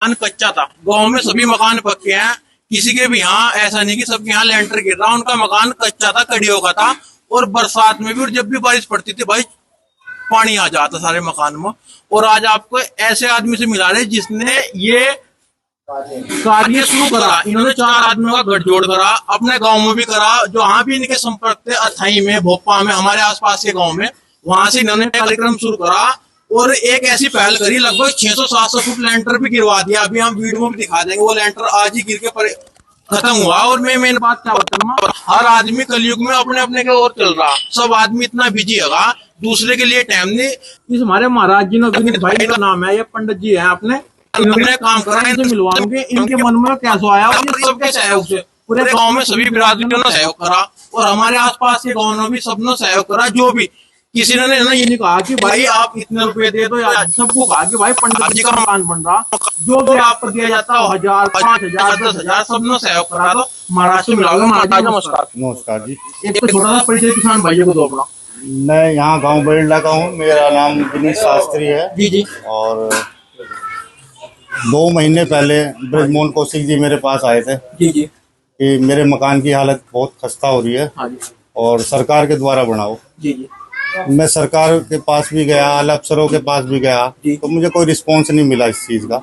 मकान कच्चा था। गांव में सभी मकान पक्के हैं, किसी के भी यहाँ ऐसा नहीं कि सबके यहाँ लेंटर गिर रहा। उनका मकान कच्चा था, कड़ियों का था, और बरसात में भी और जब भी बारिश पड़ती थी भाई पानी आ जाता सारे मकान में। और आज आपको ऐसे आदमी से मिला रहे जिसने ये कार्य शुरू करा। इन्होंने 4 आदमियों का गठजोड़ करा, अपने गांव में भी करा, जहाँ भी इनके संपर्क थे, अथाई में, भोपा में, हमारे आसपास के गांव में, वहां से इन्होंने कार्यक्रम शुरू करा और एक ऐसी पहल करी, लगभग 600-700 फुट लेंटर भी गिरवा दिया। अभी हम वीडियो में भी दिखा देंगे, वो लेंटर आज ही गिर के खत्म हुआ। और मैं मेन बात क्या बताऊंगा, हर आदमी कलयुग में अपने अपने के ओर चल रहा, सब आदमी इतना बिजी होगा, दूसरे के लिए टाइम नहीं। इस हमारे महाराज जी ने, विनीत भाई का नाम है, ये पंडित जी है अपने, इन्होंने काम करा, इनसे मिलवाऊंगे। इनके मन में कैसे आया, और सबके सहयोग से पूरे गांव में सभी बिरादरियों ने सहयोग करा, और हमारे आसपास के गाँव में भी सबने सहयोग करा। जो भी किसी ने ना ये नहीं कहा कि भाई आप इतने रुपए दे दो, या सबको कहा कि भाई पंडित जी का मकान बन रहा, जो भी आपको दिया जाता है 1000, 5000, 10,000 सबने सहयोग करा। तो महाराज से मिलाओगे। महाराज नमस्कार। नमस्कार जी। एक तो छोटा सा परिचय किसान भाइयों को दो अपना। मैं यहाँ गांव बरिंडा का हूँ, मेरा नाम विनीत शास्त्री है। जी जी। और 2 महीने पहले ब्रजमोहन कौशिक जी मेरे पास आए थे जी जी कि मेरे मकान की हालत बहुत खस्ता हो रही है और सरकार के द्वारा बनाओ। जी जी। मैं सरकार के पास भी गया, आला अफसरों के पास भी गया, तो मुझे कोई रिस्पॉन्स नहीं मिला इस चीज़ का।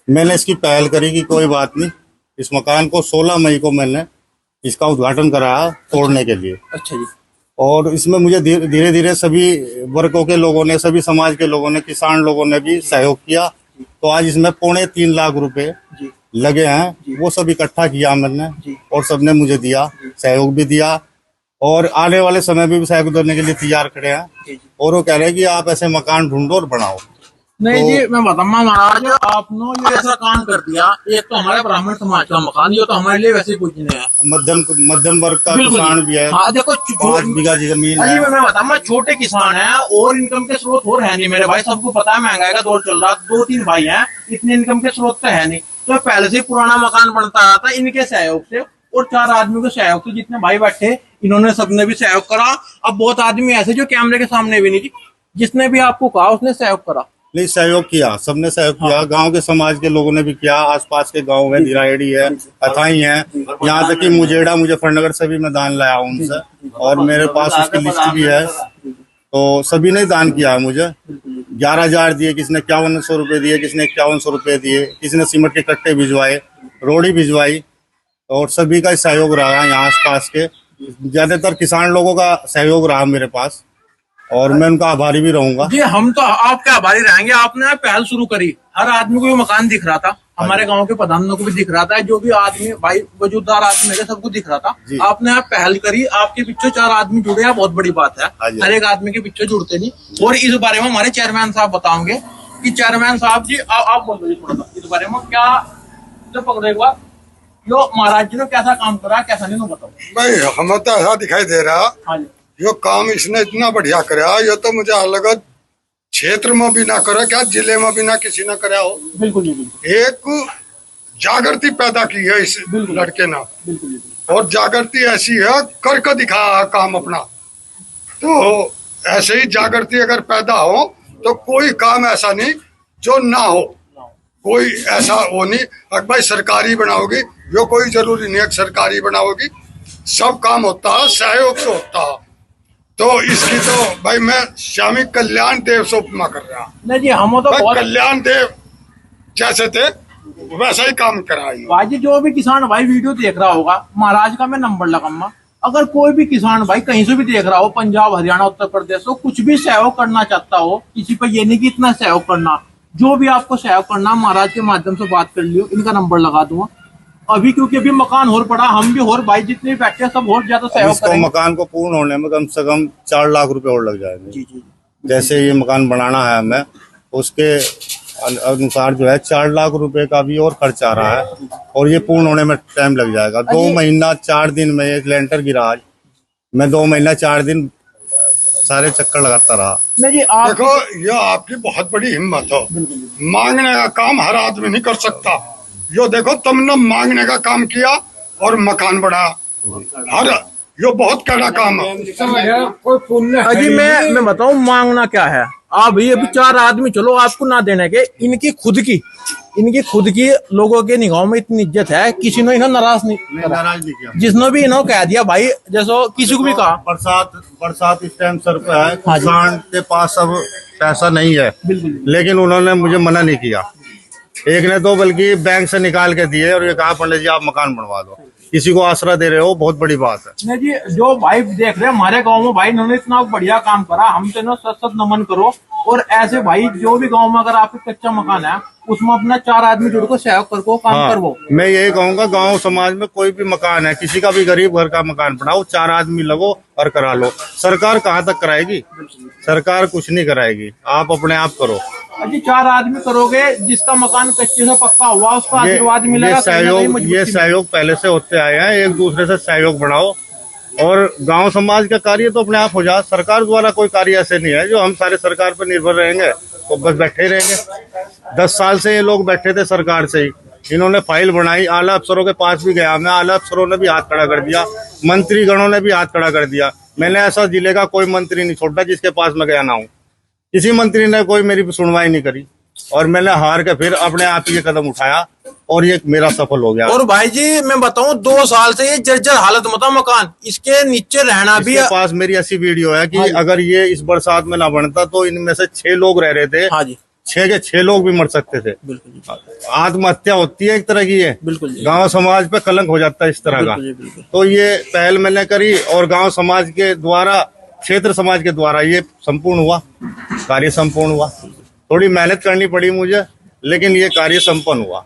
मैंने इसकी पहल करी कि कोई बात नहीं, इस मकान को 16 मई को मैंने इसका उद्घाटन कराया तोड़ने के लिए। अच्छा जी। और इसमें मुझे धीरे धीरे सभी वर्गों के लोगों ने, सभी समाज के लोगों ने, किसान लोगों ने भी सहयोग किया। तो आज इसमें 3.25 लाख रुपए लगे हैं, वो सब इकट्ठा किया मैंने और सबने मुझे दिया, सहयोग भी दिया, और आने वाले समय में भी सहयोग देने के लिए तैयार खड़े हैं। और वो कह रहे हैं कि आप ऐसे मकान ढूंढो और बनाओ। नहीं तो, जी मैं बताऊंगा महाराज, आपने ये ऐसा काम कर दिया। एक तो हमारे ब्राह्मण समाज का मकान, ये तो हमारे लिए वैसे कुछ नहीं है, मध्यम वर्ग का किसान भी है। हाँ देखो 5 बीघा जमीन है। मैं बताऊंगा, छोटे किसान है और इनकम के स्रोत और है नहीं मेरे भाई। सबको पता है महंगाई का दौर चल रहा, 2-3 भाई हैं, इतने इनकम के स्रोत तो है नहीं। तो पहले से पुराना मकान बनता रहा था इनके सहयोग से, और 4 आदमियों के सहयोग से, जितने भाई बैठे इन्होंने सबने भी सहयोग करा। अब बहुत आदमी ऐसे जो कैमरे के सामने भी नहीं, जिसने भी आपको कहा उसने सहयोग करा। नहीं, सहयोग किया, सबने सहयोग किया। हाँ। गांव के समाज के लोगों ने भी किया, आसपास के गांव है, धीराहेड़ी है, अथाई है, यहाँ तक कि मुजेड़ा, मुजफ्फरनगर से भी मैं दान लाया हूँ उनसे, और मेरे पास उसकी लिस्ट भी है। तो सभी ने दान किया है मुझे। 11,000 दिए, किसी ने 5100 रुपये दिए, किसी ने 5100 रुपये दिए, किसी ने सीमेंट के कट्टे भिजवाए, रोड़ी भिजवाई, और सभी का सहयोग रहा। यहाँ आसपास के ज्यादातर किसान लोगों का सहयोग रहा मेरे पास, और मैं उनका आभारी भी रहूंगा। जी हम तो आपके आभारी रहेंगे। आपने पहल शुरू करी, हर आदमी को मकान दिख रहा था, हमारे गांव के प्रधानों को भी दिख रहा था, जो भी आदमी भाई वजूदार आदमी है सबको दिख रहा था। आपने पहल करी, आपके पीछे 4 आदमी जुड़े हैं, बहुत बड़ी बात है। हर एक आदमी के पीछे जुड़ते नहीं। और इस बारे में हमारे चेयरमैन साहब बताओगे कि चेयरमैन साहब जी आप बोल दो थोड़ा सा इस बारे में, क्या जो पकड़े एक बार यो महाराज जी ने कैसा काम करा, कैसा नहीं बताओ भाई। हमें तो ऐसा दिखाई दे रहा। हाँ जी। यो काम इसने इतना बढ़िया कराया, ये तो मुझे अलग क्षेत्र में भी ना करा, क्या जिले में भी ना किसी ने कराया हो। बिल्कुल बिल्कुल। एक जागृति पैदा की है इस लड़के ने, और जागृति ऐसी है करके दिखाया काम अपना। तो ऐसे ही जागृति अगर पैदा हो तो कोई काम ऐसा नहीं जो ना हो, कोई ऐसा हो नहीं। अगर भाई सरकारी बनाओगी, यो कोई जरूरी नहीं है सरकारी बनाओगी, सब काम होता है सहयोग से होता है। तो इसकी तो भाई मैं स्वामी कल्याण देव से उपमा कर रहा। नहीं जी हम तो कल्याण देव जैसे थे वैसा ही काम कराएंगे। भाई जी जो भी किसान भाई वीडियो देख रहा होगा, महाराज का मैं नंबर लगाऊंगा। अगर कोई भी किसान भाई कहीं से भी देख रहा हो, पंजाब, हरियाणा, उत्तर प्रदेश हो, कुछ भी सहयोग करना चाहता हो, किसी पर ये नहीं कि इतना सहयोग करना, जो भी आपको सहयोग करना, महाराज के माध्यम से बात कर लियो, इनका नंबर लगा दूंगा अभी। क्योंकि अभी मकान और पड़ा, हम भी और भाई जितने भी बैठे सब और ज्यादा सहयोग करेंगे। मकान को पूर्ण होने में कम से कम 4 लाख रुपए और लग जाएंगे। जी जी। जैसे ये मकान बनाना है हमें, उसके अनुसार जो है 4 लाख रुपए का भी और खर्च आ रहा है, और ये पूर्ण होने में टाइम लग जाएगा। 2 महीना 4 दिन में एक लेंटर गिरा। आज मैं 2 महीना 4 दिन सारे चक्कर लगाता रहा। नहीं जी देखो, ये आपकी बहुत बड़ी हिम्मत हो। मांगने का काम हर आदमी नहीं कर सकता। यो देखो तुमने मांगने का काम किया और मकान बढ़ाया, हर यो बहुत कड़ा काम है। अजी मैं बताऊं मांगना क्या है। आप भाई अभी 4 आदमी चलो आपको ना देने के, इनकी खुद की लोगों के निगाहों में इतनी इज्जत है, किसी ने इन्हें नाराज नहीं करा। नाराज नहीं किया। जिसने भी इन्हों कह दिया भाई, जैसो किसी को भी कहा बरसात इस टाइम सर पे है, हाँ जी। किसान के पास अब पैसा नहीं है, बिल्कुल। लेकिन उन्होंने मुझे मना नहीं किया। एक ने तो बल्कि बैंक से निकाल के दिए और ये कहा पंडित जी आप मकान बनवा दो। किसी को आसरा दे रहे हो, बहुत बड़ी बात है। नहीं जी, जो भाई देख रहे हैं हमारे गांव में भाई, इन्होंने इतना बढ़िया काम करा, हम तो ना सत नमन करो। और ऐसे भाई जो भी गांव में अगर आपका कच्चा मकान है, उसमें अपना 4 आदमी जुड़ को सहयोग करो, काम करवो। मैं यही कहूंगा, गांव समाज में कोई भी मकान है, किसी का भी गरीब घर का मकान बनाओ, 4 आदमी लगो और करा लो। सरकार कहाँ तक कराएगी? सरकार कुछ नहीं कराएगी, आप अपने आप करो। अजी 4 आदमी करोगे, जिसका मकान कच्चे से पक्का हुआ उसका आशीर्वाद मिलेगा। ये सहयोग पहले से होते आए हैं, एक दूसरे से सहयोग बढ़ाओ और गांव समाज का कार्य तो अपने आप हो जाए। सरकार द्वारा कोई कार्य ऐसे नहीं है जो हम सारे सरकार पर निर्भर रहेंगे तो बस बैठे रहेंगे। 10 साल से ये लोग बैठे थे सरकार से ही, इन्होंने फाइल बनाई, आला अफसरों के पास भी गया मैं, आला अफसरों ने भी हाथ खड़ा कर दिया, मंत्री गणों ने भी हाथ खड़ा कर दिया। मैंने ऐसा जिले का कोई मंत्री नहीं छोड़ा जिसके पास मैं गया ना हूँ। किसी मंत्री ने कोई मेरी सुनवाई नहीं करी और मैंने हार के फिर अपने आप ही ये कदम उठाया और ये मेरा सफल हो गया। और भाई जी मैं बताऊं, 2 साल से ये जर्जर हालत में था मकान, इसके नीचे रहना भी। पास मेरी ऐसी वीडियो है कि अगर ये इस बरसात में ना बनता तो इनमें से 6 लोग रह रहे थे। हाँ जी, 6 के 6 लोग भी मर सकते थे। बिल्कुल। आत्महत्या होती है एक तरह की, है बिल्कुल। गांव समाज पे कलंक हो जाता है इस तरह का। तो ये पहल मैंने करी और गांव समाज के द्वारा, क्षेत्र समाज के द्वारा ये संपूर्ण हुआ, कार्य संपूर्ण हुआ। थोड़ी मेहनत करनी पड़ी मुझे, लेकिन ये कार्य संपन्न हुआ।